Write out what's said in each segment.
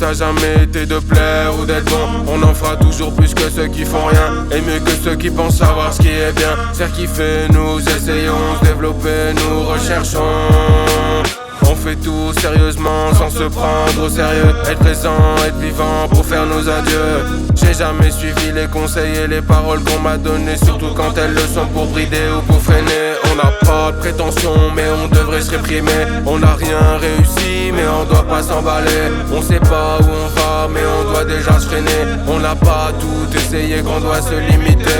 but a jamais été de plaire ou d'être bon. On en fera toujours plus que ceux qui font rien, et mieux que ceux qui pensent savoir ce qui est bien. C'est kiffer, nous essayons de développer, nous recherchons. On fait tout sérieusement sans se prendre au sérieux. Être présent, être vivant pour faire nos adieux. J'ai jamais suivi les conseils et les paroles qu'on m'a données, surtout quand elles le sont pour brider ou pour freiner. On n'a pas de prétention mais on devrait se réprimer. On n'a rien réussi mais on doit pas s'emballer. On sait pas où on va mais on doit déjà se freiner. On n'a pas tout essayé qu'on doit se limiter.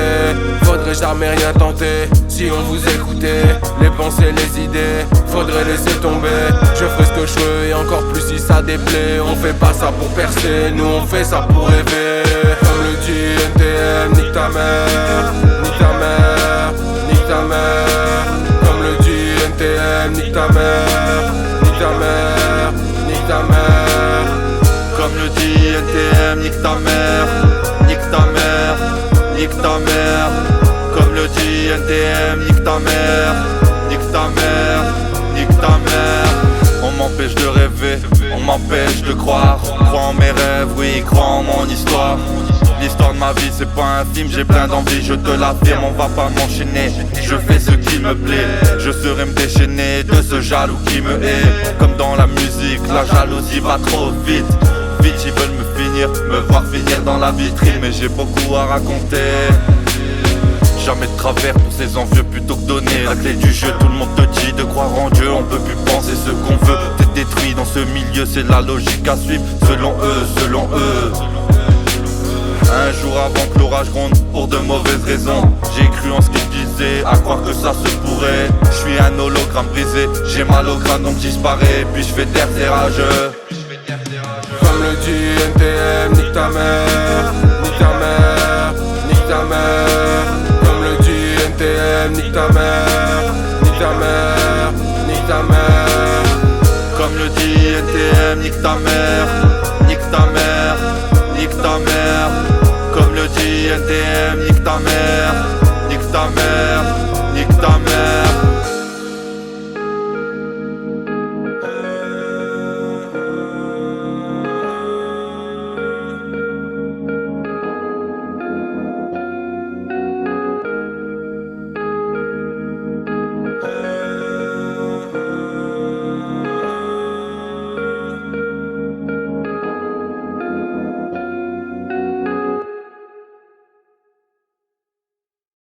Faudrait jamais rien tenter si on vous écoutait. Les pensées, les idées, faudrait laisser tomber. Je ferai ce que je veux et encore plus si ça déplaît. On fait pas ça pour percer, nous on fait ça pour rêver. Comme le dit NTM, nique ta mère, nique ta mère, nique ta mère. Comme le dit NTM, nique ta mère, nique ta mère, nique ta mère. Comme le dit NTM, nique ta mère, nique ta mère, nique ta mère. Comme le dit NTM, nique ta mère, nique ta mère, nique ta mère. On m'empêche de rêver, on m'empêche de croire. Crois en mes rêves, oui, crois en mon histoire. L'histoire de ma vie c'est pas un film, j'ai plein d'envie, je te l'affirme, on va pas m'enchaîner. Je fais ce qui me plaît, je serai me déchaîner de ce jaloux qui me hait. Comme dans la musique, la jalousie va trop vite. Vite ils veulent me finir, me voir finir dans la vitrine, mais j'ai beaucoup à raconter. Jamais de travers pour ces envieux plutôt que donner la clé du jeu. Tout le monde te dit de croire en Dieu, on peut plus penser ce qu'on veut. T'es détruit dans ce milieu, c'est la logique à suivre. Selon eux, selon eux. Un jour avant que l'orage gronde pour de mauvaises raisons, j'ai cru en ce qu'ils disaient, à croire que ça se pourrait. Je suis un hologramme brisé, j'ai mal au crâne donc disparaît. Puis je fais taire ces rageux. Comme le dit NTM, nique ta mère,